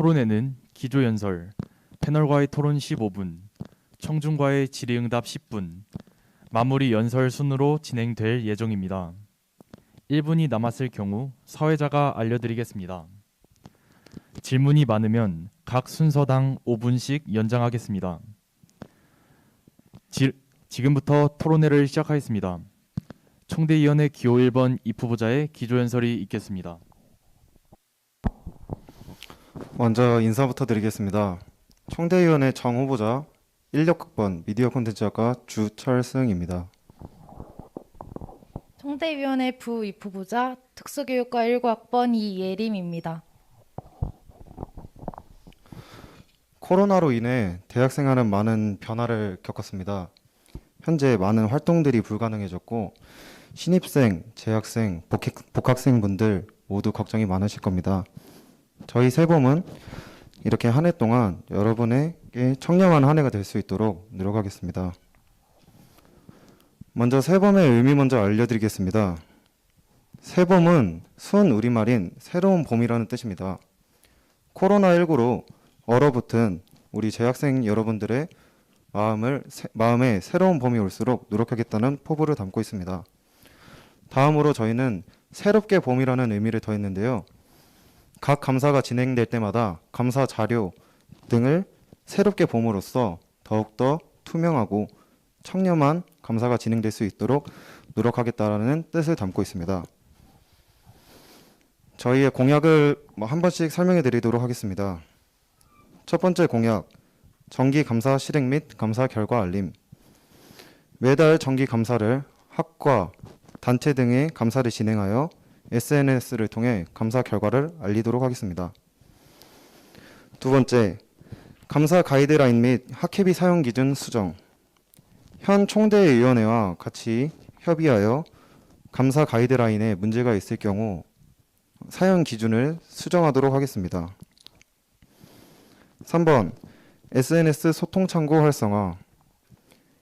토론회는 기조연설, 패널과의 토론 15분, 청중과의 질의응답 10분, 마무리 연설 순으로 진행될 예정입니다. 1분이 남았을 경우 사회자가 알려드리겠습니다. 질문이 많으면 각 순서당 5분씩 연장하겠습니다. 지금부터 토론회를 시작하겠습니다. 총대위원회 기호 1번 입 후보자의 기조연설이 있겠습니다. 먼저 인사부터 드리겠습니다. 총대위원회 정 후보자 16학번 미디어 콘텐츠학과 주철승입니다. 총대위원회 부 입 후보자 특수교육과 19학번 이예림입니다. 코로나로 인해 대학생활은 많은 변화를 겪었습니다. 현재 많은 활동들이 불가능해졌고 신입생, 재학생, 복학생분들 모두 걱정이 많으실 겁니다. 저희 세범은 이렇게 한 해 동안 여러분에게 청렴한 한 해가 될 수 있도록 노력하겠습니다. 먼저 세범의 의미 먼저 알려드리겠습니다. 세범은 순 우리말인 새로운 봄이라는 뜻입니다. 코로나19로 얼어붙은 우리 재학생 여러분들의 마음에 새로운 봄이 올수록 노력하겠다는 포부를 담고 있습니다. 다음으로 저희는 새롭게 봄이라는 의미를 더했는데요. 각 감사가 진행될 때마다 감사 자료 등을 새롭게 봄으로써 더욱더 투명하고 청렴한 감사가 진행될 수 있도록 노력하겠다는 뜻을 담고 있습니다. 저희의 공약을 한 번씩 설명해 드리도록 하겠습니다. 첫 번째 공약, 정기 감사 실행 및 감사 결과 알림. 매달 정기 감사를 학과, 단체 등의 감사를 진행하여 SNS를 통해 감사 결과를 알리도록 하겠습니다. 두 번째, 감사 가이드라인 및 학회비 사용 기준 수정. 현 총대위원회와 같이 협의하여 감사 가이드라인에 문제가 있을 경우 사용 기준을 수정하도록 하겠습니다. 3번, SNS 소통 창구 활성화.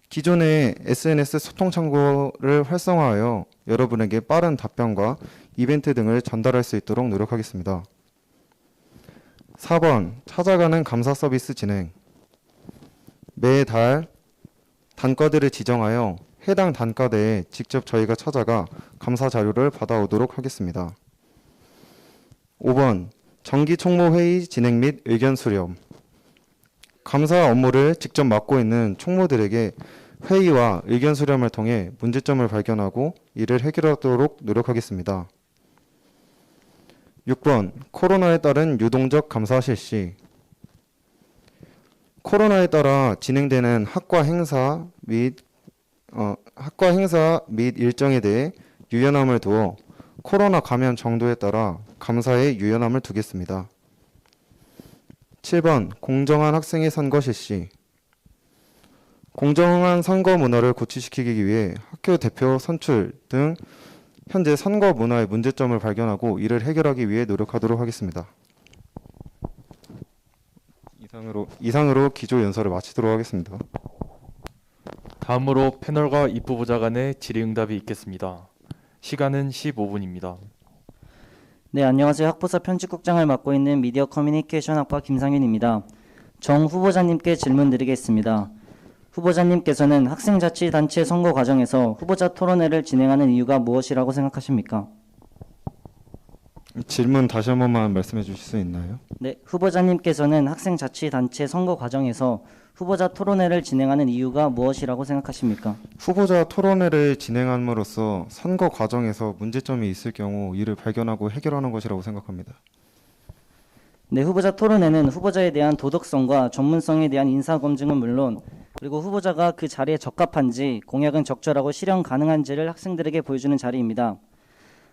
기존의 SNS 소통 창구를 활성화하여 여러분에게 빠른 답변과 이벤트 등을 전달할 수 있도록 노력하겠습니다. 4번, 찾아가는 감사 서비스 진행. 매달 단과들을 지정하여 해당 단과대에 직접 저희가 찾아가 감사 자료를 받아오도록 하겠습니다. 5번, 정기 총무회의 진행 및 의견 수렴. 감사 업무를 직접 맡고 있는 총무들에게 회의와 의견 수렴을 통해 문제점을 발견하고 이를 해결하도록 노력하겠습니다. 6번, 코로나에 따른 유동적 감사 실시. 코로나에 따라 진행되는 학과 행사 및 일정에 대해 유연함을 두어 코로나 감염 정도에 따라 감사에 유연함을 두겠습니다. 7번, 공정한 학생의 선거 실시. 공정한 선거 문화를 구축시키기 위해 학교 대표 선출 등 현재 선거 문화의 문제점을 발견하고 이를 해결하기 위해 노력하도록 하겠습니다. 이상으로 기조 연설을 마치도록 하겠습니다. 다음으로 패널과 입 후보자 간의 질의응답이 있겠습니다. 시간은 15분입니다. 네, 안녕하세요. 학부사 편집국장을 맡고 있는 미디어 커뮤니케이션 학과 김상윤입니다. 정 후보자님께 질문 드리겠습니다. 후보자님께서는 학생자치단체 선거 과정에서 후보자 토론회를 진행하는 이유가 무엇이라고 생각하십니까? 질문 다시 한 번만 말씀해 주실 수 있나요? 네, 후보자님께서는 학생자치단체 선거 과정에서 후보자 토론회를 진행하는 이유가 무엇이라고 생각하십니까? 후보자 토론회를 진행함으로써 선거 과정에서 문제점이 있을 경우 이를 발견하고 해결하는 것이라고 생각합니다. 네, 후보자 토론회는 후보자에 대한 도덕성과 전문성에 대한 인사검증은 물론 그리고 후보자가 그 자리에 적합한지 공약은 적절하고 실현 가능한지를 학생들에게 보여주는 자리입니다.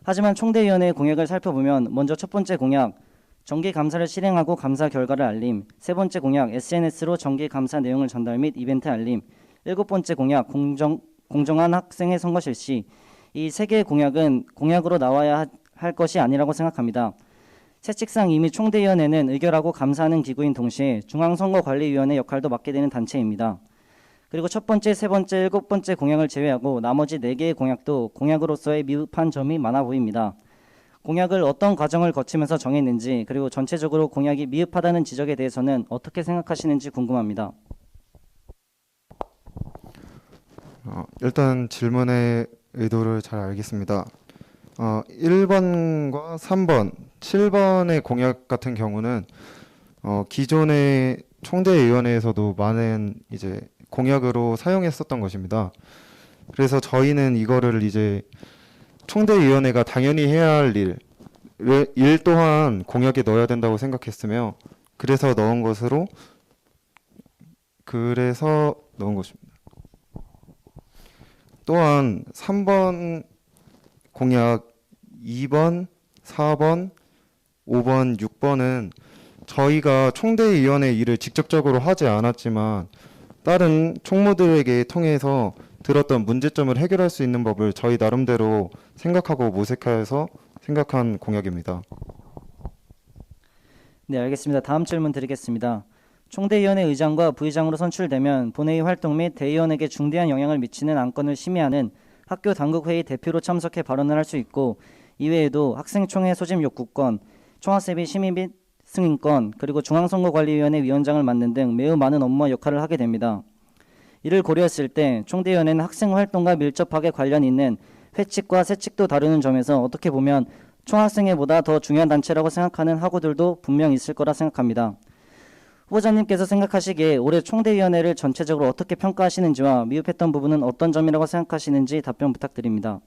하지만 총대위원회의 공약을 살펴보면 먼저 첫 번째 공약, 정기 감사를 실행하고 감사 결과를 알림. 세 번째 공약, SNS로 정기 감사 내용을 전달 및 이벤트 알림. 일곱 번째 공약, 공정한 학생의 선거 실시. 이 세 개의 공약은 공약으로 나와야 할 것이 아니라고 생각합니다. 채찍상 이미 총대위원회는 의결하고 감사하는 기구인 동시에 중앙선거관리위원회 역할도 맡게 되는 단체입니다. 그리고 첫 번째, 세 번째, 일곱 번째 공약을 제외하고 나머지 네 개의 공약도 공약으로서의 미흡한 점이 많아 보입니다. 공약을 어떤 과정을 거치면서 정했는지, 그리고 전체적으로 공약이 미흡하다는 지적에 대해서는 어떻게 생각하시는지 궁금합니다. 일단 질문의 의도를 잘 알겠습니다. 1번과 3번, 7번의 공약 같은 경우는 기존의 총대위원회에서도 많은 이제 공약으로 사용했었던 것입니다. 그래서 저희는 이거를 이제 총대위원회가 당연히 해야 할 일 또한 공약에 넣어야 된다고 생각했으며 그래서 넣은 것입니다. 또한 3번 공약 2번, 4번, 5번, 6번은 저희가 총대위원회 일을 직접적으로 하지 않았지만 다른 총무들에게 통해서 들었던 문제점을 해결할 수 있는 법을 저희 나름대로 생각하고 모색해서 생각한 공약입니다. 네, 알겠습니다. 다음 질문 드리겠습니다. 총대위원회 의장과 부의장으로 선출되면 본회의 활동 및 대의원에게 중대한 영향을 미치는 안건을 심의하는 학교 당국회의 대표로 참석해 발언을 할 수 있고, 이외에도 학생총회 소집 욕구권, 총학생회 심의 및 승인권, 그리고 중앙선거관리위원회 위원장을 맡는 등 매우 많은 업무와 역할을 하게 됩니다. 이를 고려했을 때 총대위원회는 학생 활동과 밀접하게 관련 있는 회칙과 세칙도 다루는 점에서 어떻게 보면 총학생회보다 더 중요한 단체라고 생각하는 학우들도 분명 있을 거라 생각합니다. 후보자님께서 생각하시기에 올해 총대위원회를 전체적으로 어떻게 평가하시는지와 미흡했던 부분은 어떤 점이라고 생각하시는지 답변 부탁드립니다.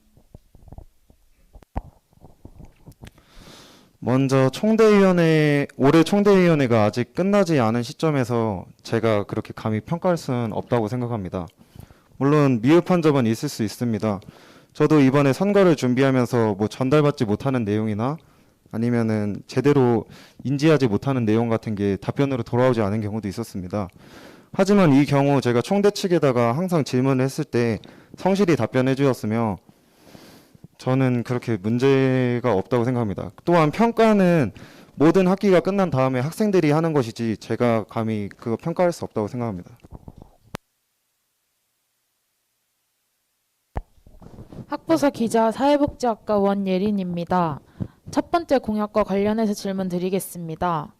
먼저 올해 총대위원회가 아직 끝나지 않은 시점에서 제가 그렇게 감히 평가할 수는 없다고 생각합니다. 물론 미흡한 점은 있을 수 있습니다. 저도 이번에 선거를 준비하면서 전달받지 못하는 내용이나 아니면은 제대로 인지하지 못하는 내용 같은 게 답변으로 돌아오지 않은 경우도 있었습니다. 하지만 이 경우 제가 총대 측에다가 항상 질문을 했을 때 성실히 답변해 주었으며 저는 그렇게 문제가 없다고 생각합니다. 또한 평가는 모든 학기가 끝난 다음에 학생들이 하는 것이지 제가 감히 그거 평가할 수 없다고 생각합니다. 학부사 기자 사회복지학과 원예린입니다. 첫 번째 공약과 관련해서 질문 드리겠습니다.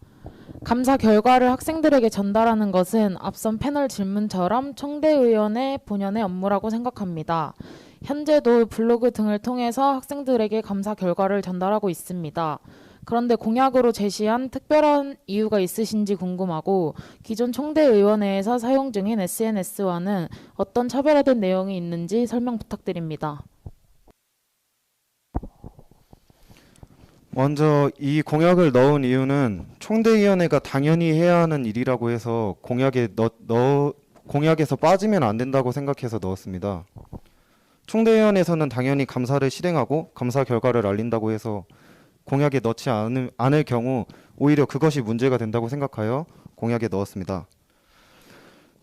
감사 결과를 학생들에게 전달하는 것은 앞선 패널 질문처럼 총대위원회 본연의 업무라고 생각합니다. 현재도 블로그 등을 통해서 학생들에게 감사 결과를 전달하고 있습니다. 그런데 공약으로 제시한 특별한 이유가 있으신지 궁금하고, 기존 총대의원회에서 사용 중인 SNS와는 어떤 차별화된 내용이 있는지 설명 부탁드립니다. 먼저 이 공약을 넣은 이유는 총대위원회가 당연히 해야 하는 일이라고 해서 공약에서 빠지면 안 된다고 생각해서 넣었습니다. 총대위원회에서는 당연히 감사를 실행하고 감사 결과를 알린다고 해서 공약에 넣지 않을 경우 오히려 그것이 문제가 된다고 생각하여 공약에 넣었습니다.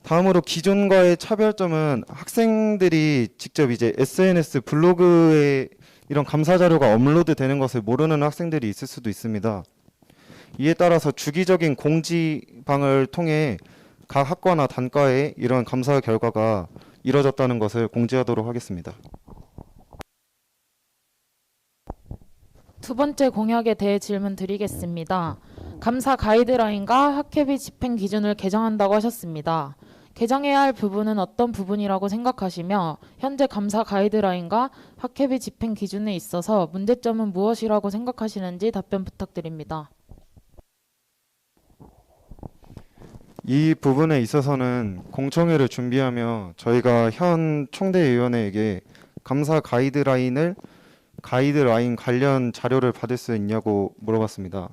다음으로 기존과의 차별점은 학생들이 직접 이제 SNS 블로그에 이런 감사 자료가 업로드 되는 것을 모르는 학생들이 있을 수도 있습니다. 이에 따라서 주기적인 공지방을 통해 각 학과나 단과에 이런 감사 결과가 이뤄졌다는 것을 공지하도록 하겠습니다. 두 번째 공약에 대해 질문 드리겠습니다. 감사 가이드라인과 학회비 집행 기준을 개정한다고 하셨습니다. 개정해야 할 부분은 어떤 부분이라고 생각하시며 현재 감사 가이드라인과 학회비 집행 기준에 있어서 문제점은 무엇이라고 생각하시는지 답변 부탁드립니다. 이 부분에 있어서는 공청회를 준비하며 저희가 현 총대위원회에게 감사 가이드라인 관련 자료를 받을 수 있냐고 물어봤습니다.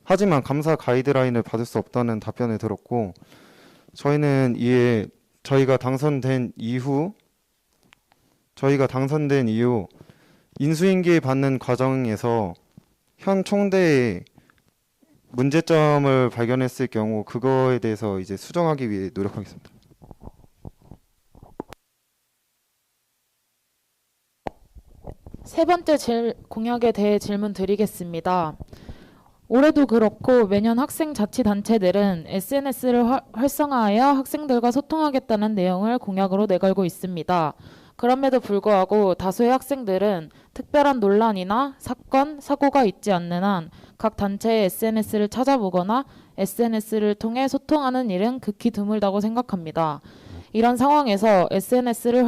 하지만 감사 가이드라인을 받을 수 없다는 답변을 들었고, 저희는 이에 저희가 당선된 이후 인수인계 받는 과정에서 현 총대의 문제점을 발견했을 경우 그거에 대해서 이제 수정하기 위해 노력하겠습니다. 세 번째 공약에 대해 질문 드리겠습니다. 올해도 그렇고 매년 학생자치단체들은 SNS를 활성화하여 학생들과 소통하겠다는 내용을 공약으로 내걸고 있습니다. 그럼에도 불구하고 다수의 학생들은 특별한 논란이나 사건, 사고가 있지 않는 한 각 단체의 SNS를 찾아보거나 SNS를 통해 소통하는 일은 극히 드물다고 생각합니다. 이런 상황에서 SNS를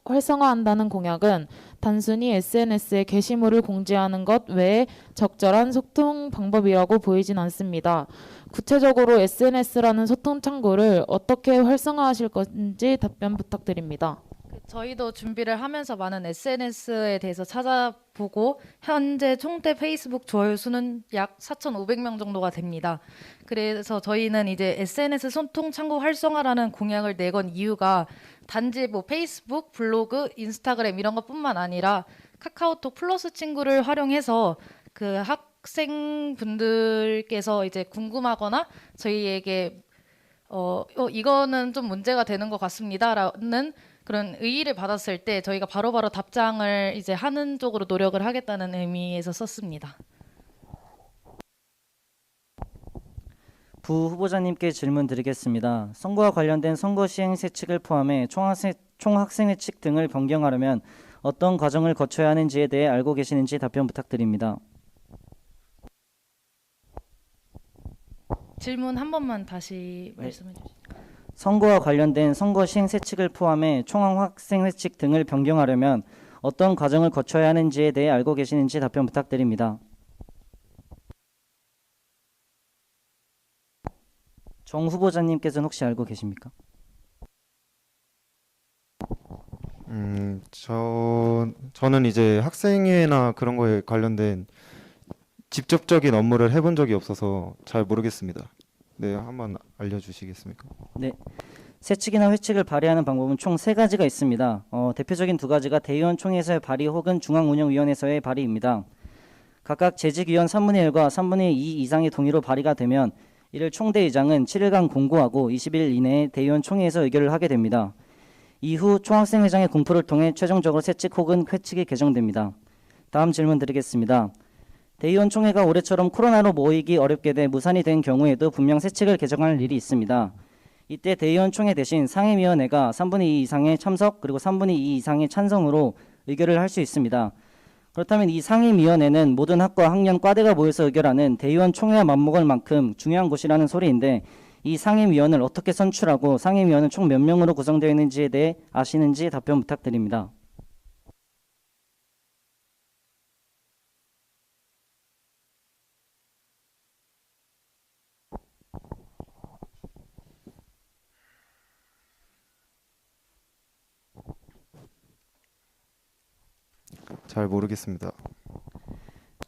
활성화한다는 공약은 단순히 SNS에 게시물을 공지하는 것 외에 적절한 소통 방법이라고 보이진 않습니다. 구체적으로 SNS라는 소통 창구를 어떻게 활성화하실 건지 답변 부탁드립니다. 저희도 준비를 하면서 많은 SNS에 대해서 찾아보고 현재 총대 페이스북 좋아요 수는 약 4,500명 정도가 됩니다. 그래서 저희는 이제 SNS 소통 창구 활성화라는 공약을 내건 이유가 단지 뭐 페이스북, 블로그, 인스타그램 이런 것뿐만 아니라 카카오톡 플러스 친구를 활용해서 그 학생분들께서 이제 궁금하거나 저희에게 이거는 좀 문제가 되는 것 같습니다라는 그런 의의를 받았을 때 저희가 바로바로 답장을 이제 하는 쪽으로 노력을 하겠다는 의미에서 썼습니다. 부 후보자님께 질문 드리겠습니다. 선거와 관련된 선거 시행세 측을 포함해 총학생회 측 등을 변경하려면 어떤 과정을 거쳐야 하는지에 대해 알고 계시는지 답변 부탁드립니다. 질문 한 번만 다시 말씀해 주시죠. 선거와 관련된 선거 시행세 측을 포함해 총학생회 측 등을 변경하려면 어떤 과정을 거쳐야 하는지에 대해 알고 계시는지 답변 부탁드립니다. 정 후보자님께서는 혹시 알고 계십니까? 저는 이제 학생회나 그런 거에 관련된 직접적인 업무를 해본 적이 없어서 잘 모르겠습니다. 네, 한번 알려주시겠습니까? 네. 세칙이나 회칙을 발의하는 방법은 총 3가지가 있습니다. 대표적인 2가지가 대의원 총회에서의 발의 혹은 중앙운영위원회에서의 발의입니다. 각각 재직위원 3분의 1과 3분의 2 이상의 동의로 발의가 되면 이를 총대의장은 7일간 공고하고 20일 이내에 대의원 총회에서 의결을 하게 됩니다. 이후 총학생회장의 공포를 통해 최종적으로 세칙 혹은 회칙이 개정됩니다. 다음 질문 드리겠습니다. 대의원 총회가 올해처럼 코로나로 모이기 어렵게 돼 무산이 된 경우에도 분명 세칙을 개정할 일이 있습니다. 이때 대의원 총회 대신 상임위원회가 3분의 2 이상의 참석 그리고 3분의 2 이상의 찬성으로 의결을 할 수 있습니다. 그렇다면 이 상임위원회는 모든 학과 학년 과대가 모여서 의결하는 대의원 총회와 맞먹을 만큼 중요한 곳이라는 소리인데 이 상임위원을 어떻게 선출하고 상임위원은 총 몇 명으로 구성되어 있는지에 대해 아시는지 답변 부탁드립니다. 잘 모르겠습니다.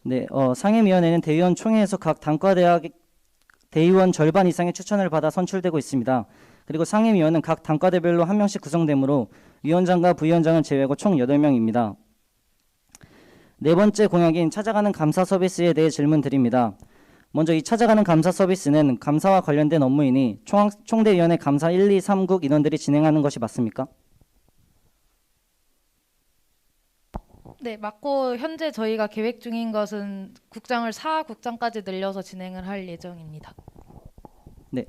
네, 상임위원회는 대의원 총회에서 각 단과대학 대의원 절반 이상의 추천을 받아 선출되고 있습니다. 그리고 상임위원은 각 단과대별로 한 명씩 구성되므로 위원장과 부위원장을 제외하고 총 8명입니다. 네 번째 공약인 찾아가는 감사 서비스에 대해 질문 드립니다. 먼저 이 찾아가는 감사 서비스는 감사와 관련된 업무이니 총대위원회 감사 1, 2, 3국 인원들이 진행하는 것이 맞습니까? 네, 맞고 현재 저희가 계획 중인 것은 국장을 4국장까지 늘려서 진행을 할 예정입니다. 네,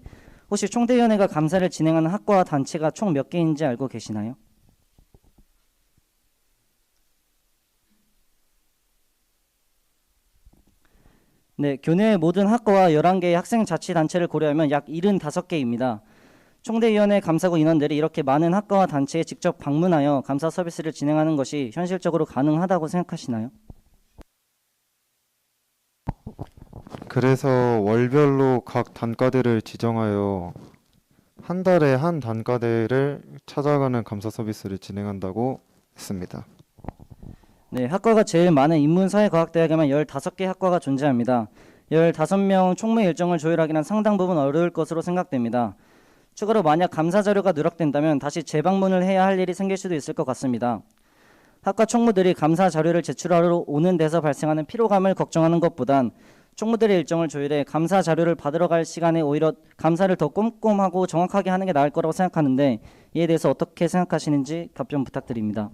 혹시 총대위원회가 감사를 진행하는 학과와 단체가 총 몇 개인지 알고 계시나요? 네, 교내의 모든 학과와 11개의 학생자치단체를 고려하면 약 75개입니다. 총대위원회 감사국 인원들이 이렇게 많은 학과와 단체에 직접 방문하여 감사 서비스를 진행하는 것이 현실적으로 가능하다고 생각하시나요? 그래서 월별로 각 단과대를 지정하여 한 달에 한 단과대를 찾아가는 감사 서비스를 진행한다고 했습니다. 네, 학과가 제일 많은 인문사회과학대학에만 15개 학과가 존재합니다. 15명 총무 일정을 조율하기는 상당 부분 어려울 것으로 생각됩니다. 추가로 만약 감사 자료가 누락된다면 다시 재방문을 해야 할 일이 생길 수도 있을 것 같습니다. 학과 총무들이 감사 자료를 제출하러 오는 데서 발생하는 피로감을 걱정하는 것보단 총무들의 일정을 조율해 감사 자료를 받으러 갈 시간에 오히려 감사를 더 꼼꼼하고 정확하게 하는 게 나을 거라고 생각하는데 이에 대해서 어떻게 생각하시는지 답변 부탁드립니다.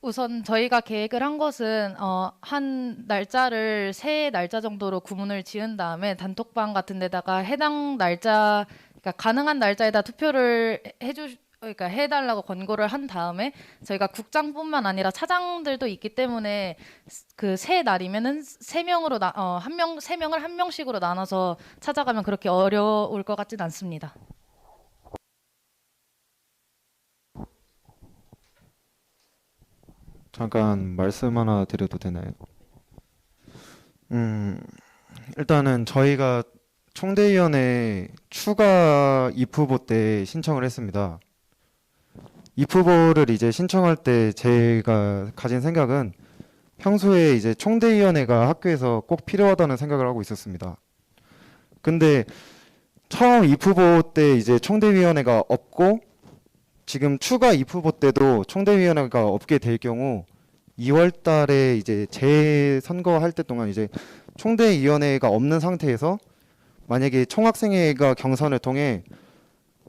우선 저희가 계획을 한 것은 한 날짜를 세 날짜 정도로 구분을 지은 다음에 단톡방 같은 데다가 해당 날짜, 그러니까 가능한 날짜에다 투표를 그러니까 해달라고 권고를 한 다음에 저희가 국장뿐만 아니라 차장들도 있기 때문에 그 세 날이면은 세 명을 한 명씩으로 나눠서 찾아가면 그렇게 어려울 것 같진 않습니다. 잠깐 말씀 하나 드려도 되나요? 일단은 저희가 총대위원회 추가 입후보 때 신청을 했습니다. 입후보를 이제 신청할 때 제가 가진 생각은 평소에 이제 총대위원회가 학교에서 꼭 필요하다는 생각을 하고 있었습니다. 근데 처음 입후보 때 이제 총대위원회가 없고 지금 추가 입후보 때도 총대위원회가 없게 될 경우 2월 달에 이제 재선거할 때 동안 이제 총대위원회가 없는 상태에서 만약에 총학생회가 경선을 통해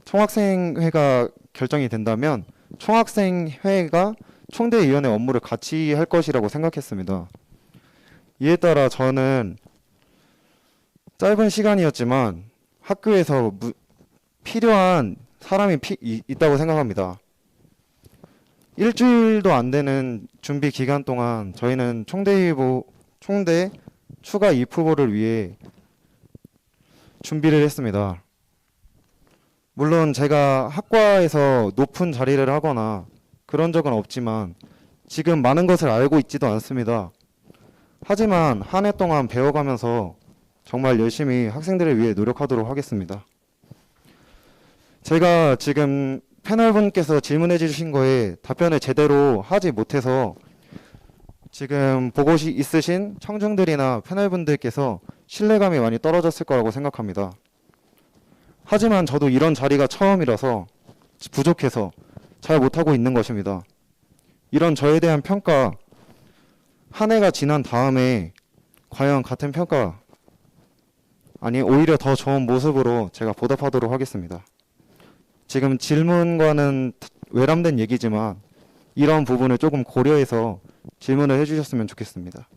총학생회가 결정이 된다면 총학생회가 총대위원회 업무를 같이 할 것이라고 생각했습니다. 이에 따라 저는 짧은 시간이었지만 학교에서 필요한 사람이 있다고 생각합니다. 일주일도 안 되는 준비 기간 동안 저희는 총대 추가 입후보를 위해 준비를 했습니다. 물론 제가 학과에서 높은 자리를 하거나 그런 적은 없지만 지금 많은 것을 알고 있지도 않습니다. 하지만 한 해 동안 배워가면서 정말 열심히 학생들을 위해 노력하도록 하겠습니다. 제가 지금 패널분께서 질문해 주신 거에 답변을 제대로 하지 못해서 지금 보고 있으신 청중들이나 패널분들께서 신뢰감이 많이 떨어졌을 거라고 생각합니다. 하지만 저도 이런 자리가 처음이라서 부족해서 잘 못하고 있는 것입니다. 이런 저에 대한 평가, 한 해가 지난 다음에 과연 같은 평가, 아니 오히려 더 좋은 모습으로 제가 보답하도록 하겠습니다. 지금 질문과는 외람된 얘기지만 이런 부분을 조금 고려해서 질문을 해주셨으면 좋겠습니다.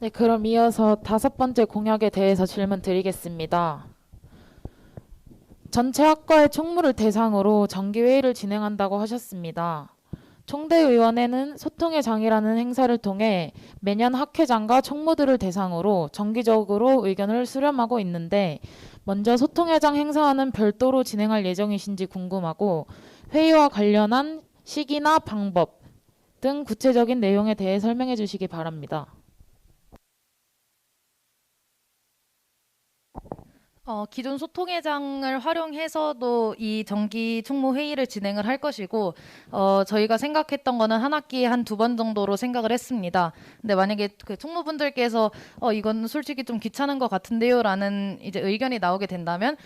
네, 그럼 이어서 5번째 공약에 대해서 질문 드리겠습니다. 전체 학과의 총무를 대상으로 정기회의를 진행한다고 하셨습니다. 총대위원회는 소통의 장이라는 행사를 통해 매년 학회장과 총무들을 대상으로 정기적으로 의견을 수렴하고 있는데 먼저 소통의 장 행사와는 별도로 진행할 예정이신지 궁금하고 회의와 관련한 시기나 방법 등 구체적인 내용에 대해 설명해 주시기 바랍니다. 기존 소통회장을 활용해서도 이 정기 총무 회의를 진행을 할 것이고, 저희가 생각했던 거는 한 학기에 한 2번 정도로 생각을 했습니다. 근데 만약에 그 총무분들께서 이건 솔직히 좀 귀찮은 것 같은데요라는 이제 의견이 나오게 된다면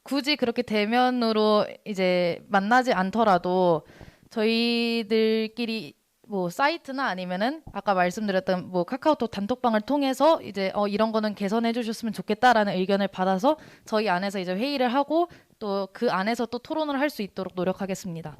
굳이 그렇게 대면으로 이제 만나지 않더라도 저희들끼리 뭐 사이트나 아니면은 아까 말씀드렸던 뭐 카카오톡 단톡방을 통해서 이제 이런 거는 개선해 주셨으면 좋겠다라는 의견을 받아서 저희 안에서 이제 회의를 하고 또 그 안에서 또 토론을 할 수 있도록 노력하겠습니다.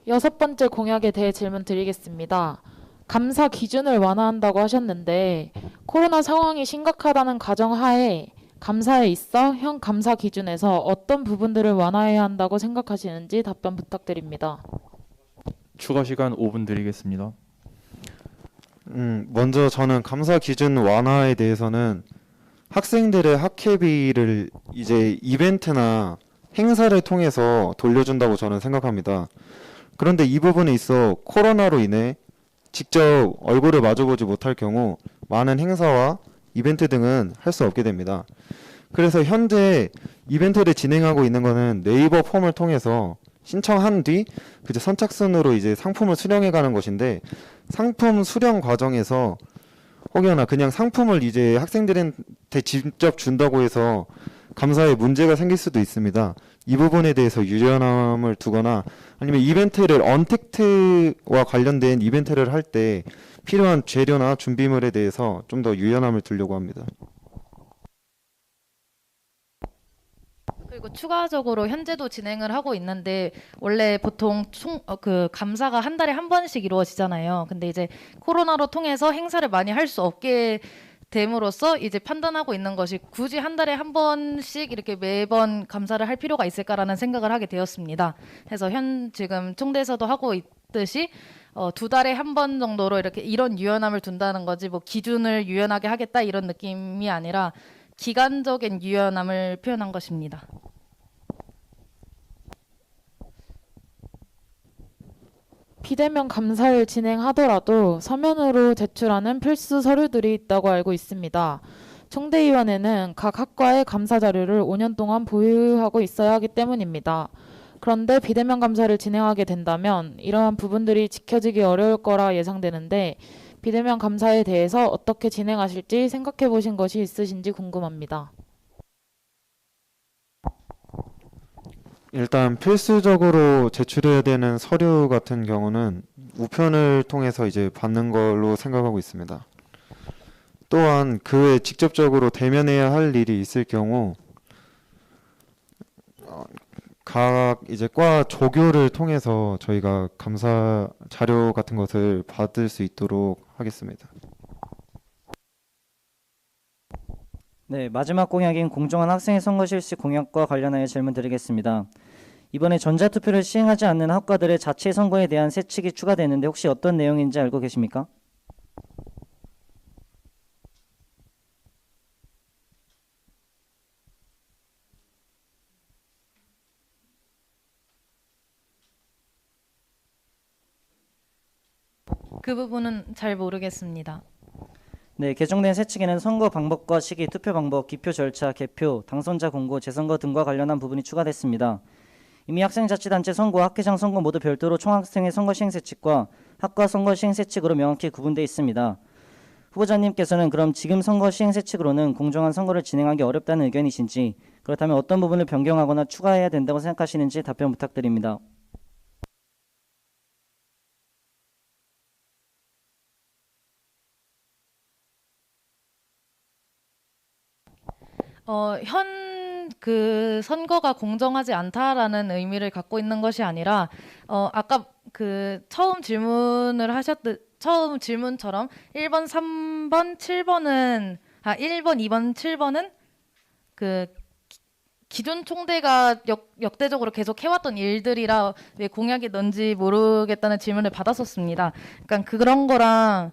6번째 공약에 대해 질문 드리겠습니다. 감사 기준을 완화한다고 하셨는데 코로나 상황이 심각하다는 가정하에 감사에 있어 현 감사 기준에서 어떤 부분들을 완화해야 한다고 생각하시는지 답변 부탁드립니다. 추가 시간 5분 드리겠습니다. 먼저 저는 감사 기준 완화에 대해서는 학생들의 학회비를 이제 이벤트나 행사를 통해서 돌려준다고 저는 생각합니다. 그런데 이 부분에 있어 코로나로 인해 직접 얼굴을 마주보지 못할 경우 많은 행사와 이벤트 등은 할 수 없게 됩니다. 그래서 현재 이벤트를 진행하고 있는 거는 네이버 폼을 통해서 신청한 뒤 그제 선착순으로 이제 상품을 수령해 가는 것인데 상품 수령 과정에서 혹여나 그냥 상품을 이제 학생들한테 직접 준다고 해서 감사에 문제가 생길 수도 있습니다. 이 부분에 대해서 유연함을 두거나 아니면 이벤트를 언택트와 관련된 이벤트를 할 때 필요한 재료나 준비물에 대해서 좀 더 유연함을 두려고 합니다. 그리고 추가적으로 현재도 진행을 하고 있는데 원래 보통 그 감사가 한 달에 한 번씩 이루어지잖아요. 근데 이제 코로나로 통해서 행사를 많이 할 수 없게 됨으로써 이제 판단하고 있는 것이 굳이 한 달에 한 번씩 이렇게 매번 감사를 할 필요가 있을까라는 생각을 하게 되었습니다. 그래서 지금 총대에서도 하고 있듯이 2달에 한 번 정도로 이렇게 이런 유연함을 둔다는 거지 뭐 기준을 유연하게 하겠다 이런 느낌이 아니라 기간적인 유연함을 표현한 것입니다. 비대면 감사를 진행하더라도 서면으로 제출하는 필수 서류들이 있다고 알고 있습니다. 총대위원회는 각 학과의 감사 자료를 5년 동안 보유하고 있어야 하기 때문입니다. 그런데 비대면 감사를 진행하게 된다면 이러한 부분들이 지켜지기 어려울 거라 예상되는데 비대면 감사에 대해서 어떻게 진행하실지 생각해 보신 것이 있으신지 궁금합니다. 일단 필수적으로 제출해야 되는 서류 같은 경우는 우편을 통해서 이제 받는 걸로 생각하고 있습니다. 또한 그 외 직접적으로 대면해야 할 일이 있을 경우 각 이제 과 조교를 통해서 저희가 감사 자료 같은 것을 받을 수 있도록 하겠습니다. 네, 마지막 공약인 공정한 학생의 선거 실시 공약과 관련하여 질문 드리겠습니다. 이번에 전자투표를 시행하지 않는 학과들의 자체 선거에 대한 세칙이 추가되는데 혹시 어떤 내용인지 알고 계십니까? 그 부분은 잘 모르겠습니다. 네, 개정된 세칙에는 선거 방법과 시기, 투표 방법, 기표 절차, 개표, 당선자 공고, 재선거 등과 관련한 부분이 추가됐습니다. 이미 학생자치단체 선거, 학회장 선거 모두 별도로 총학생회 선거 시행 세칙과 학과 선거 시행 세칙으로 명확히 구분되어 있습니다. 후보자님께서는 그럼 지금 선거 시행 세칙으로는 공정한 선거를 진행하기 어렵다는 의견이신지, 그렇다면 어떤 부분을 변경하거나 추가해야 된다고 생각하시는지 답변 부탁드립니다. 그 선거가 공정하지 않다라는 의미를 갖고 있는 것이 아니라 아까 그 처음 질문처럼 1번, 3번, 7번은 1번, 2번, 7번은 그 기존 총대가 역대적으로 계속 해왔던 일들이라 왜 공약이 뭔지 모르겠다는 질문을 받았었습니다. 그러니까 그런 거랑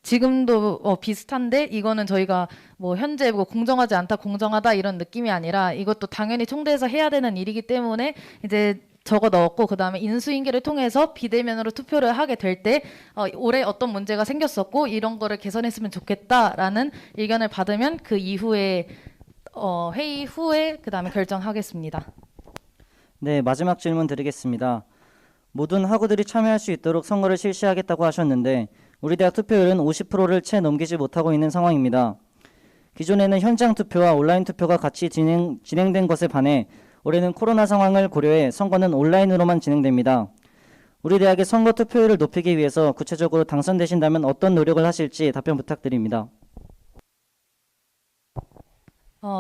지금도 비슷한데 이거는 저희가 뭐 현재 뭐 공정하지 않다, 공정하다 이런 느낌이 아니라 이것도 당연히 총대에서 해야 되는 일이기 때문에 이제 적어 넣었고 그다음에 인수인계를 통해서 비대면으로 투표를 하게 될 때 올해 어떤 문제가 생겼었고 이런 거를 개선했으면 좋겠다라는 의견을 받으면 그 이후에 회의 후에 그다음에 결정하겠습니다. 네, 마지막 질문 드리겠습니다. 모든 학우들이 참여할 수 있도록 선거를 실시하겠다고 하셨는데 우리 대학 투표율은 50%를 채 넘기지 못하고 있는 상황입니다. 기존에는 현장 투표와 온라인 투표가 같이 진행된 것에 반해 올해는 코로나 상황을 고려해 선거는 온라인으로만 진행됩니다. 우리 대학의 선거 투표율을 높이기 위해서 구체적으로 당선되신다면 어떤 노력을 하실지 답변 부탁드립니다.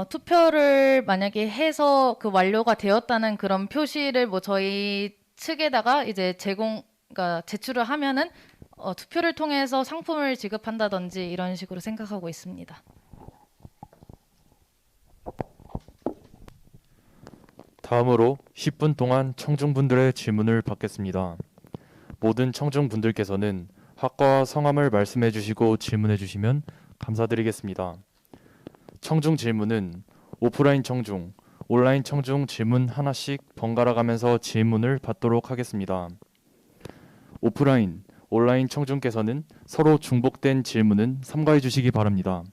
투표를 만약에 해서 그 완료가 되었다는 그런 표시를 뭐 저희 측에다가 이제 그러니까 제출을 하면은 투표를 통해서 상품을 지급한다든지 이런 식으로 생각하고 있습니다. 다음으로 10분 동안 청중분들의 질문을 받겠습니다. 모든 청중분들께서는 학과와 성함을 말씀해 주시고 질문해 주시면 감사드리겠습니다. 청중 질문은 오프라인 청중, 온라인 청중 질문 하나씩 번갈아 가면서 질문을 받도록 하겠습니다. 오프라인, 온라인 청중께서는 서로 중복된 질문은 삼가해 주시기 바랍니다.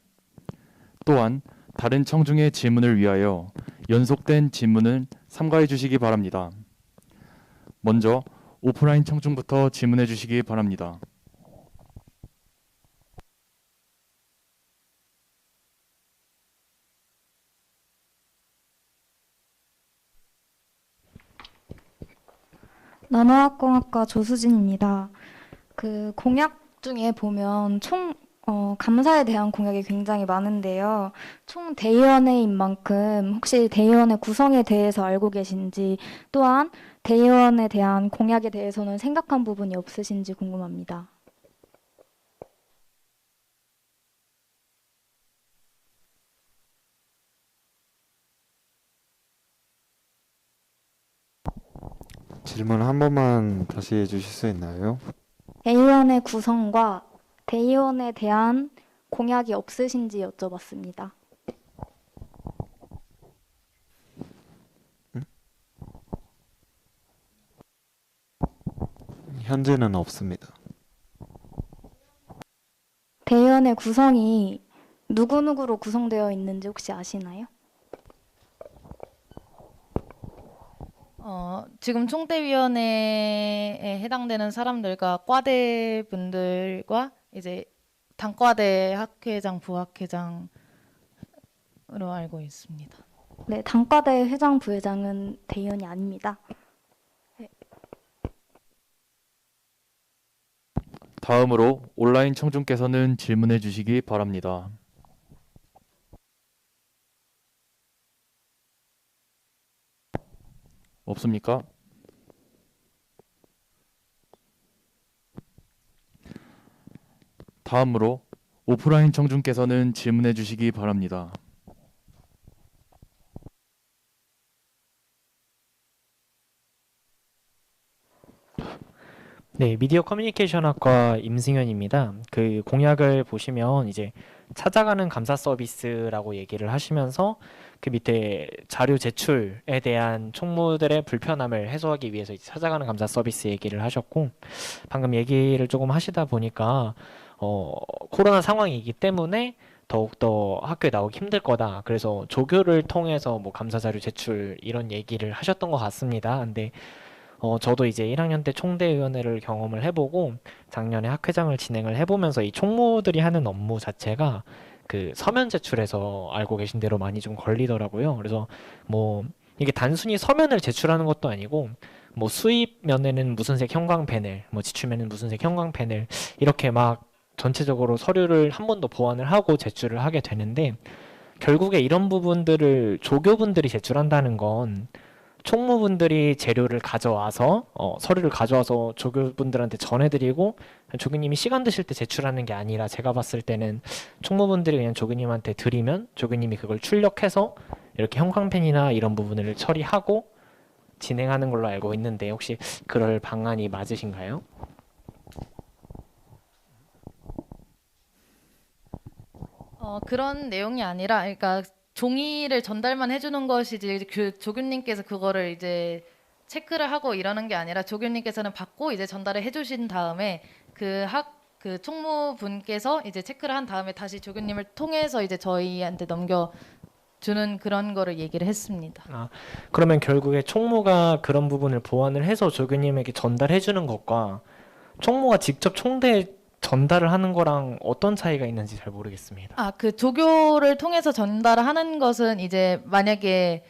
또한 다른 청중의 질문을 위하여 연속된 질문을 삼가해 주시기 바랍니다. 먼저 오프라인 청중부터 질문해 주시기 바랍니다. 나노화학공학과 조수진입니다. 그 공약 중에 보면 감사에 대한 공약이 굉장히 많은데요. 총 대의원회인 만큼 혹시 대의원회 구성에 대해서 알고 계신지, 또한 대의원에 대한 공약에 대해서는 생각한 부분이 없으신지 궁금합니다. 질문 한 번만 다시 해주실 수 있나요? 대의원회 구성과 대의원에 대한 공약이 없으신지 여쭤봤습니다. 현재는 없습니다. 대의원회 구성이 누구누구로 구성되어 있는지 혹시 아시나요? 지금 총대위원회에 해당되는 사람들과 과대분들과 이제 단과대 학회장, 부학회장으로 알고 있습니다. 네, 단과대 회장, 부회장은 대의원이 아닙니다. 다음으로 온라인 청중께서는 질문해 주시기 바랍니다. 없습니까? 다음으로 오프라인 청중께서는 질문해 주시기 바랍니다. 네, 미디어 커뮤니케이션 학과 임승현입니다. 그 공약을 보시면 이제 찾아가는 감사 서비스라고 얘기를 하시면서 그 밑에 자료 제출에 대한 총무들의 불편함을 해소하기 위해서 이제 찾아가는 감사 서비스 얘기를 하셨고, 방금 얘기를 조금 하시다 보니까 코로나 상황이기 때문에 더욱더 학교에 나오기 힘들 거다. 그래서 조교를 통해서 뭐 감사 자료 제출 이런 얘기를 하셨던 것 같습니다. 근데 저도 이제 1학년 때 총대위원회를 경험을 해보고 작년에 학회장을 진행을 해보면서 이 총무들이 하는 업무 자체가 그 서면 제출에서 알고 계신 대로 많이 좀 걸리더라고요. 그래서 뭐 이게 단순히 서면을 제출하는 것도 아니고 뭐 수입면에는 무슨 색 형광 패널, 뭐 지출면에는 무슨 색 형광 패널 이렇게 막 전체적으로 서류를 한 번 더 보완을 하고 제출을 하게 되는데, 결국에 이런 부분들을 조교분들이 제출한다는 건 총무분들이 재료를 가져와서 서류를 가져와서 조교분들한테 전해드리고 조교님이 시간 되실 때 제출하는 게 아니라, 제가 봤을 때는 총무분들이 그냥 조교님한테 드리면 조교님이 그걸 출력해서 이렇게 형광펜이나 이런 부분을 처리하고 진행하는 걸로 알고 있는데, 혹시 그럴 방안이 맞으신가요? 그런 내용이 아니라, 그러니까 종이를 전달만 해주는 것이지 그 조교님께서 그거를 이제 체크를 하고 이러는 게 아니라, 조교님께서는 받고 이제 전달을 해주신 다음에 그 총무분께서 이제 체크를 한 다음에 다시 조교님을 통해서 이제 저희한테 넘겨주는 그런 거를 얘기를 했습니다. 그러면 결국에 총무가 그런 부분을 보완을 해서 조교님에게 전달해 주는 것과 총무가 직접 총대에 전달을 하는 거랑 어떤 차이가 있는지 잘 모르겠습니다. 그 조교를 통해서 전달을 하는 것은 이제 만약에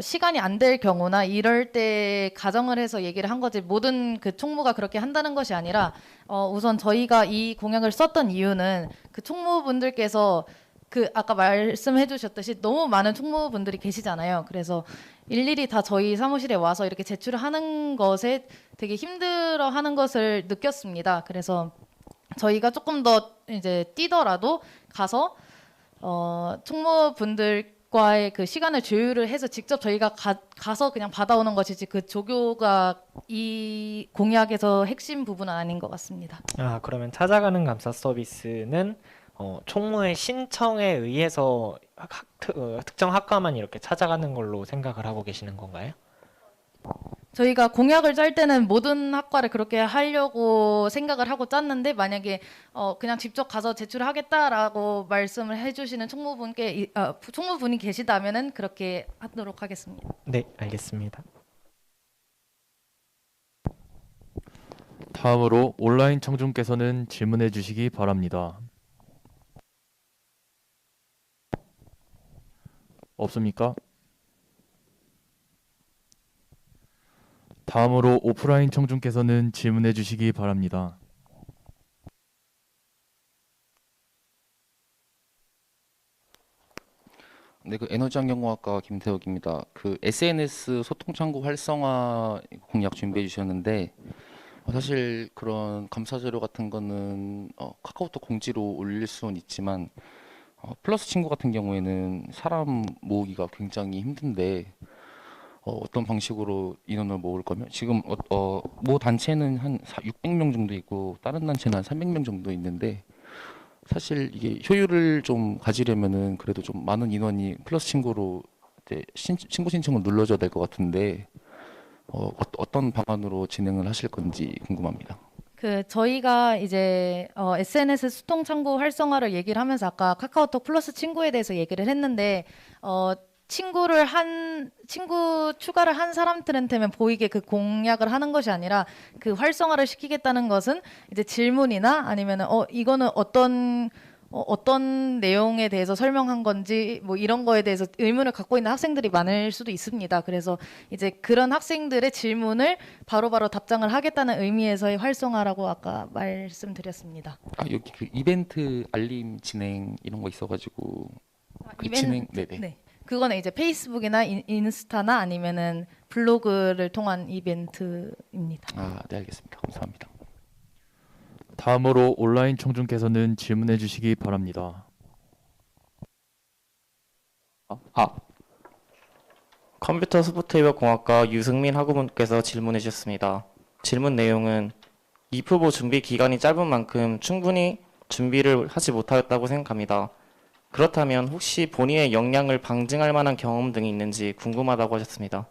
시간이 안 될 경우나 이럴 때 가정을 해서 얘기를 한 거지, 모든 그 총무가 그렇게 한다는 것이 아니라, 우선 저희가 이 공약을 썼던 이유는 그 총무분들께서 그 아까 말씀해 주셨듯이 너무 많은 총무분들이 계시잖아요. 그래서 일일이 다 저희 사무실에 와서 이렇게 제출을 하는 것에 되게 힘들어 하는 것을 느꼈습니다. 그래서 저희가 조금 더 이제 뛰더라도 가서 총무분들과의 그 시간을 조율을 해서 직접 저희가 가서 그냥 받아오는 것이지, 그 조교가 이 공약에서 핵심 부분은 아닌 것 같습니다. 그러면 찾아가는 감사 서비스는 총무의 신청에 의해서 특정 학과만 이렇게 찾아가는 걸로 생각을 하고 계시는 건가요? 저희가 공약을 짤 때는 모든 학과를 그렇게 하려고 생각을 하고 짰는데, 만약에 그냥 직접 가서 제출하겠다라고 말씀을 해주시는 총무분이 계시다면은 그렇게 하도록 하겠습니다. 네, 알겠습니다. 다음으로 온라인 청중께서는 질문해 주시기 바랍니다. 없습니까? 다음으로 오프라인 청중께서는 질문해 주시기 바랍니다. 네, 그 에너지환경공학과 김태욱입니다. 그 SNS 소통 창구 활성화 공약 준비해 주셨는데 사실 그런 감사 자료 같은 거는 카카오톡 공지로 올릴 수는 있지만 플러스 친구 같은 경우에는 사람 모으기가 굉장히 힘든데 어떤 방식으로 인원을 모을 거면 지금 모 단체는 한 600명 정도 있고 다른 단체는 한 300명 정도 있는데 사실 이게 효율을 좀 가지려면은 그래도 좀 많은 인원이 플러스 친구로 이제 친구 신청을 눌러줘야 될 것 같은데 어떤 방안으로 진행을 하실 건지 궁금합니다. 그 저희가 이제 SNS 소통 창구 활성화를 얘기를 하면서 아까 카카오톡 플러스 친구에 대해서 얘기를 했는데 친구 추가를 한 사람들한테만 보이게 그 공약을 하는 것이 아니라 그 활성화를 시키겠다는 것은 이제 질문이나 아니면은 이거는 어떤 내용에 대해서 설명한 건지 뭐 이런 거에 대해서 의문을 갖고 있는 학생들이 많을 수도 있습니다. 그래서 이제 그런 학생들의 질문을 바로바로 답장을 하겠다는 의미에서의 활성화라고 아까 말씀드렸습니다. 여기 그 이벤트 알림 진행 이런 거 있어가지고 그 진행 네네. 네. 그거는 이제 페이스북이나 인스타나 아니면은 블로그를 통한 이벤트입니다. 네 알겠습니다. 감사합니다. 다음으로 온라인 청중께서는 질문해 주시기 바랍니다. 컴퓨터 소프트웨어 공학과 유승민 학우분께서 질문해 주셨습니다. 질문 내용은 입후보 준비 기간이 짧은 만큼 충분히 준비를 하지 못하였다고 생각합니다. 그렇다면 혹시 본인의 역량을 방증할 만한 경험 등이 있는지 궁금하다고 하셨습니다.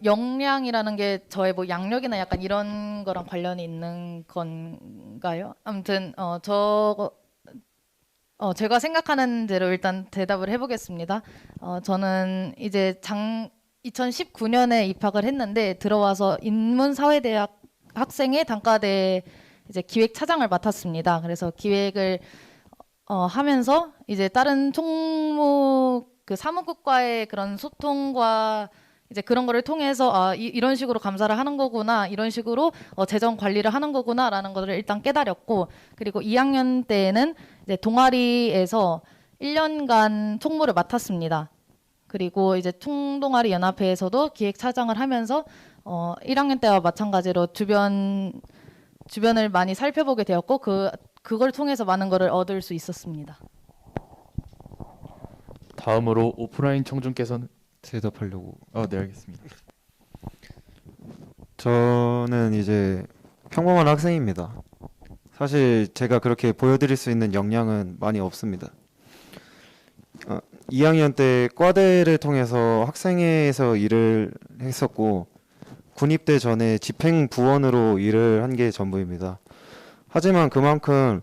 역량이라는 게 저의 뭐 양력이나 약간 이런 거랑 관련이 있는 건가요? 아무튼 제가 생각하는 대로 일단 대답을 해보겠습니다. 저는 이제 2019년에 입학을 했는데 들어와서 인문사회대학 학생의 단과대 이제 기획차장을 맡았습니다. 그래서 기획을 하면서 이제 다른 총무 그 사무국과의 그런 소통과 이제 그런 거를 통해서 이런 식으로 감사를 하는 거구나, 이런 식으로 재정 관리를 하는 거구나라는 것을 일단 깨달았고, 그리고 2학년 때에는 이제 동아리에서 1년간 총무를 맡았습니다. 그리고 이제 총동아리 연합회에서도 기획차장을 하면서 1학년 때와 마찬가지로 주변을 많이 살펴보게 되었고 그걸 통해서 많은 거를 얻을 수 있었습니다. 다음으로 오프라인 청중께서는 대답하려고. 네 알겠습니다. 저는 이제 평범한 학생입니다. 사실 제가 그렇게 보여드릴 수 있는 역량은 많이 없습니다. 2학년 때 과대를 통해서 학생회에서 일을 했었고 군입대 전에 집행부원으로 일을 한 게 전부입니다. 하지만 그만큼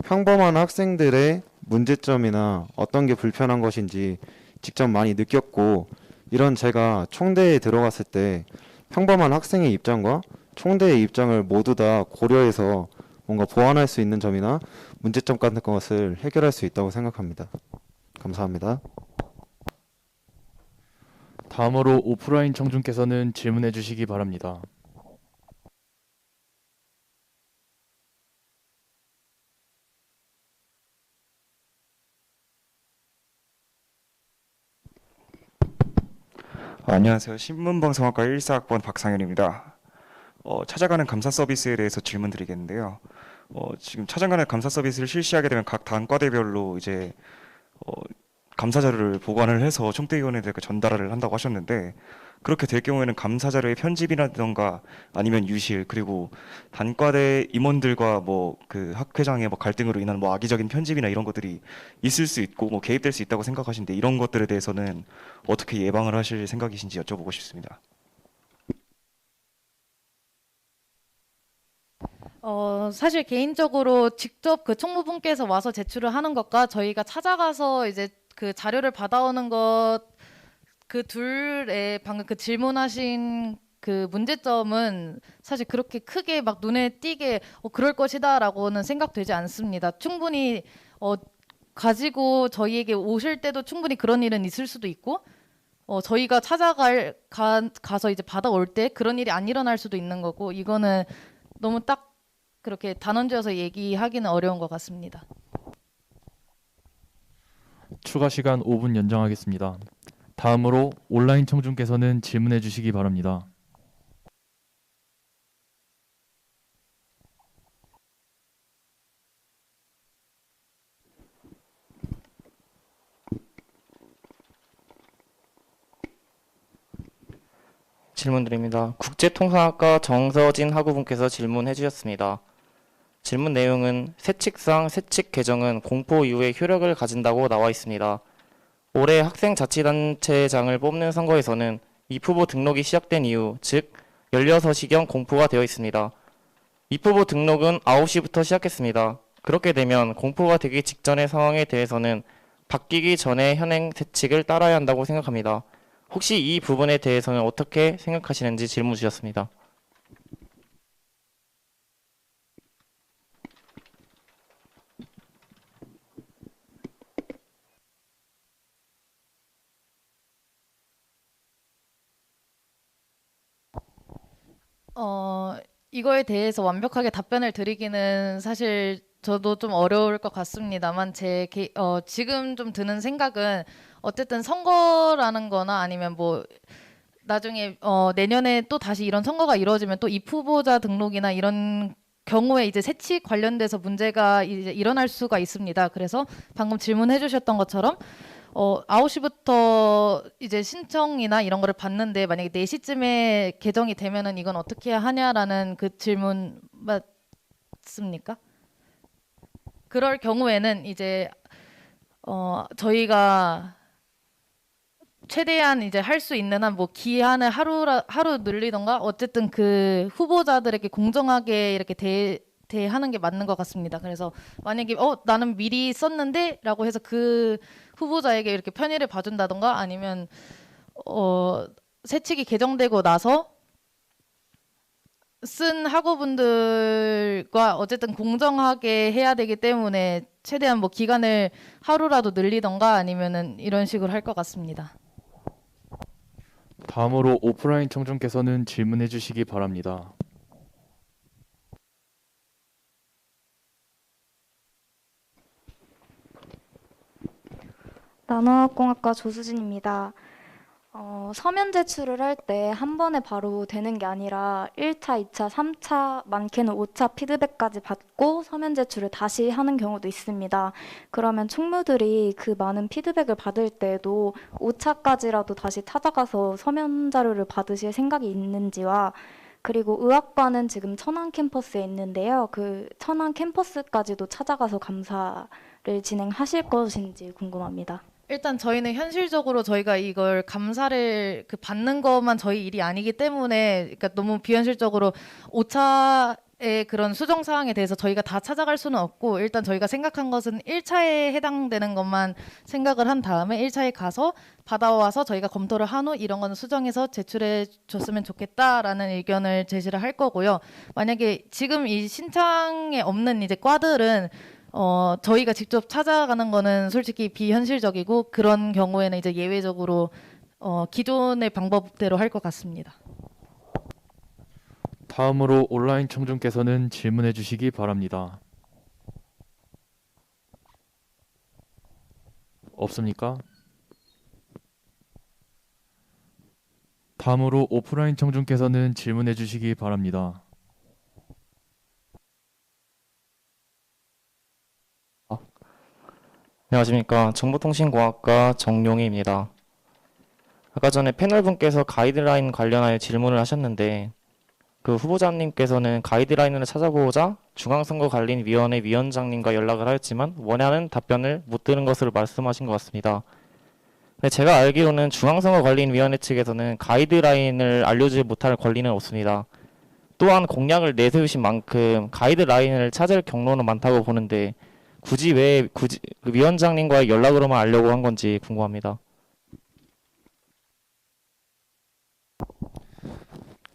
평범한 학생들의 문제점이나 어떤 게 불편한 것인지 직접 많이 느꼈고, 이런 제가 총대에 들어갔을 때 평범한 학생의 입장과 총대의 입장을 모두 다 고려해서 뭔가 보완할 수 있는 점이나 문제점 같은 것을 해결할 수 있다고 생각합니다. 감사합니다. 다음으로 오프라인 청중께서는 질문해 주시기 바랍니다. 안녕하세요. 신문방송학과 14학번 박상현입니다. 찾아가는 감사 서비스에 대해서 질문드리겠는데요. 지금 찾아가는 감사 서비스를 실시하게 되면 각 단과대별로 이제 감사 자료를 보관을 해서 총대위원회에게 전달을 한다고 하셨는데, 그렇게 될 경우에는 감사 자료의 편집이라든가 아니면 유실, 그리고 단과대 임원들과 뭐 그 학회장의 뭐 갈등으로 인한 뭐 악의적인 편집이나 이런 것들이 있을 수 있고 뭐 개입될 수 있다고 생각하시는데, 이런 것들에 대해서는 어떻게 예방을 하실 생각이신지 여쭤보고 싶습니다. 사실 개인적으로 직접 그 총무분께서 와서 제출을 하는 것과 저희가 찾아가서 이제 그 자료를 받아오는 것, 그 둘의 방금 그 질문하신 그 문제점은 사실 그렇게 크게 막 눈에 띄게 그럴 것이다라고는 생각되지 않습니다. 충분히 가지고 저희에게 오실 때도 충분히 그런 일은 있을 수도 있고, 저희가 가서 이제 받아올 때 그런 일이 안 일어날 수도 있는 거고, 이거는 너무 딱 그렇게 단언지어서 얘기하기는 어려운 것 같습니다. 추가 시간 5분 연장하겠습니다. 다음으로 온라인 청중께서는 질문해 주시기 바랍니다. 질문드립니다. 국제통상학과 정서진 학우분께서 질문해 주셨습니다. 질문 내용은 세칙상 세칙 개정은 공포 이후에 효력을 가진다고 나와 있습니다. 올해 학생자치단체장을 뽑는 선거에서는 입후보 등록이 시작된 이후, 즉 16시경 공포가 되어 있습니다. 입후보 등록은 9시부터 시작했습니다. 그렇게 되면 공포가 되기 직전의 상황에 대해서는 바뀌기 전에 현행 세칙을 따라야 한다고 생각합니다. 혹시 이 부분에 대해서는 어떻게 생각하시는지 질문 주셨습니다. 이거에 대해서 완벽하게 답변을 드리기는 사실 저도 좀 어려울 것 같습니다만 지금 좀 드는 생각은 어쨌든 선거라는 거나 아니면 뭐 나중에 내년에 또 다시 이런 선거가 이루어지면 또 입후보자 등록이나 이런 경우에 이제 세칙 관련돼서 문제가 이제 일어날 수가 있습니다. 그래서 방금 질문해 주셨던 것처럼 9시부터 이제 신청이나 이런 거를 받는데 만약에 4시쯤에 개정이 되면은 이건 어떻게 하냐라는 그 질문 맞습니까? 그럴 경우에는 이제 저희가 최대한 이제 할 수 있는 한 뭐 기한을 하루 늘리던가 어쨌든 그 후보자들에게 공정하게 이렇게 대하는 게 맞는 것 같습니다. 그래서 만약에 나는 미리 썼는데라고 해서 그 후보자에게 이렇게 편의를 봐준다던가 아니면 세칙이 개정되고 나서 쓴 학우분들과 어쨌든 공정하게 해야 되기 때문에 최대한 뭐 기간을 하루라도 늘리던가 아니면은 이런 식으로 할 것 같습니다. 다음으로 오프라인 청중께서는 질문해 주시기 바랍니다. 나노학공학과 조수진입니다. 서면 제출을 할 때 한 번에 바로 되는 게 아니라 1차, 2차, 3차, 많게는 5차 피드백까지 받고 서면 제출을 다시 하는 경우도 있습니다. 그러면 총무들이 그 많은 피드백을 받을 때도 5차까지라도 다시 찾아가서 서면 자료를 받으실 생각이 있는지와 그리고 의학과는 지금 천안 캠퍼스에 있는데요. 그 천안 캠퍼스까지도 찾아가서 감사를 진행하실 것인지 궁금합니다. 일단 저희는 현실적으로 저희가 이걸 감사를 받는 것만 저희 일이 아니기 때문에 그러니까 너무 비현실적으로 5차의 그런 수정 사항에 대해서 저희가 다 찾아갈 수는 없고 일단 저희가 생각한 것은 1차에 해당되는 것만 생각을 한 다음에 1차에 가서 받아와서 저희가 검토를 한 후 이런 거는 수정해서 제출해 줬으면 좋겠다라는 의견을 제시를 할 거고요. 만약에 지금 이 신청에 없는 이제 과들은 저희가 직접 찾아가는 거는 솔직히 비현실적이고 그런 경우에는 이제 예외적으로 기존의 방법대로 할 것 같습니다. 다음으로 온라인 청중께서는 질문해 주시기 바랍니다. 없습니까? 다음으로 오프라인 청중께서는 질문해 주시기 바랍니다. 안녕하십니까. 정보통신공학과 정용희입니다. 아까 전에 패널분께서 가이드라인 관련하여 질문을 하셨는데 그 후보자님께서는 가이드라인을 찾아보고자 중앙선거관리위원회 위원장님과 연락을 하였지만 원하는 답변을 못 들은 것으로 말씀하신 것 같습니다. 근데 제가 알기로는 중앙선거관리위원회 측에서는 가이드라인을 알려주지 못할 권리는 없습니다. 또한 공약을 내세우신 만큼 가이드라인을 찾을 경로는 많다고 보는데 굳이 왜 그 위원장님과의 연락으로만 알려고 한 건지 궁금합니다.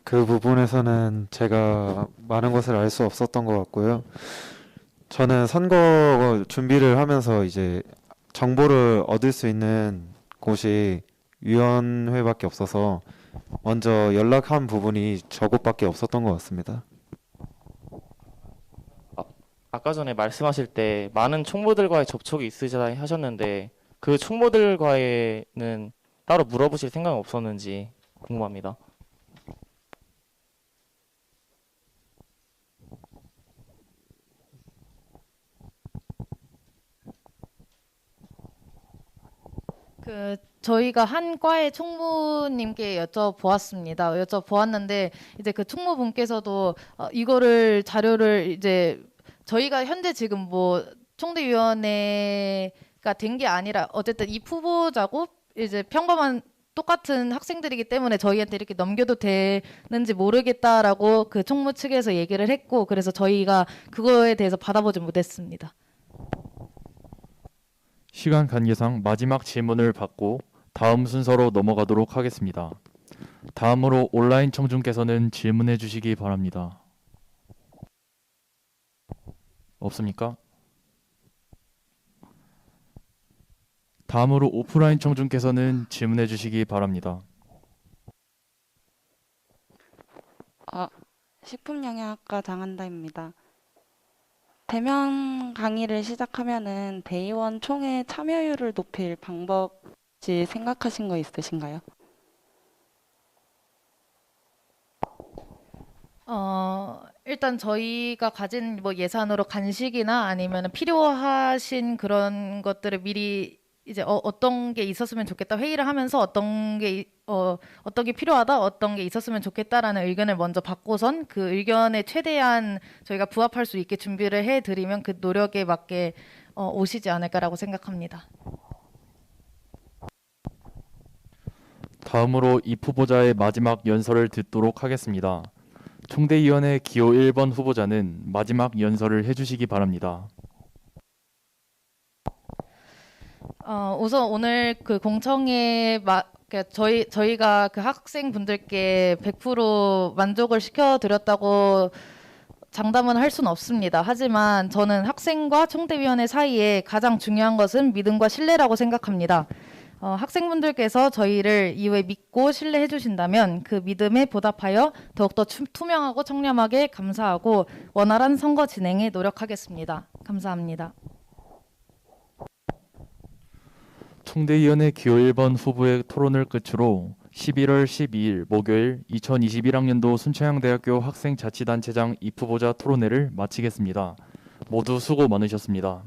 그 부분에서는 제가 많은 것을 알 수 없었던 것 같고요. 저는 선거 준비를 하면서 이제 정보를 얻을 수 있는 곳이 위원회밖에 없어서 먼저 연락한 부분이 저곳밖에 없었던 것 같습니다. 아까 전에 말씀하실 때 많은 총무들과의 접촉이 있으시다 하셨는데 그 총무들과에는 따로 물어보실 생각은 없었는지 궁금합니다. 저희가 한 과의 총무님께 여쭤보았는데 이제 그 총무분께서도 이거를 자료를 이제 저희가 현재 지금 뭐 총대위원회가 된 게 아니라 어쨌든 이 후보자고 이제 평범한 똑같은 학생들이기 때문에 저희한테 이렇게 넘겨도 되는지 모르겠다라고 그 총무 측에서 얘기를 했고 그래서 저희가 그거에 대해서 받아보지 못했습니다. 시간 관계상 마지막 질문을 받고 다음 순서로 넘어가도록 하겠습니다. 다음으로 온라인 청중께서는 질문해 주시기 바랍니다. 없습니까? 다음으로 오프라인 청중께서는 질문해 주시기 바랍니다. 식품영양학과 장한다입니다. 대면 강의를 시작하면은 대의원 총회 참여율을 높일 방법 혹시 생각하신 거 있으신가요? 일단 저희가 가진 뭐 예산으로 간식이나 아니면 필요하신 그런 것들을 미리 이제 어떤 게 있었으면 좋겠다 회의를 하면서 어떤 게 필요하다 어떤 게 있었으면 좋겠다라는 의견을 먼저 받고선 그 의견에 최대한 저희가 부합할 수 있게 준비를 해드리면 그 노력에 맞게 오시지 않을까라고 생각합니다. 다음으로 이 후보자의 마지막 연설을 듣도록 하겠습니다. 총대위원회 기호 1번 후보자는 마지막 연설을 해주시기 바랍니다. 우선 오늘 그 공청회 저희가 그 학생분들께 100% 만족을 시켜드렸다고 장담은 할 수는 없습니다. 하지만 저는 학생과 총대위원회 사이에 가장 중요한 것은 믿음과 신뢰라고 생각합니다. 학생분들께서 저희를 이후에 믿고 신뢰해 주신다면 그 믿음에 보답하여 더욱더 투명하고 청렴하게 감사하고 원활한 선거 진행에 노력하겠습니다. 감사합니다. 총대위원회 기호 1번 후보의 토론을 끝으로 11월 12일 목요일 2021학년도 순천향대학교 학생자치단체장 입후보자 토론회를 마치겠습니다. 모두 수고 많으셨습니다.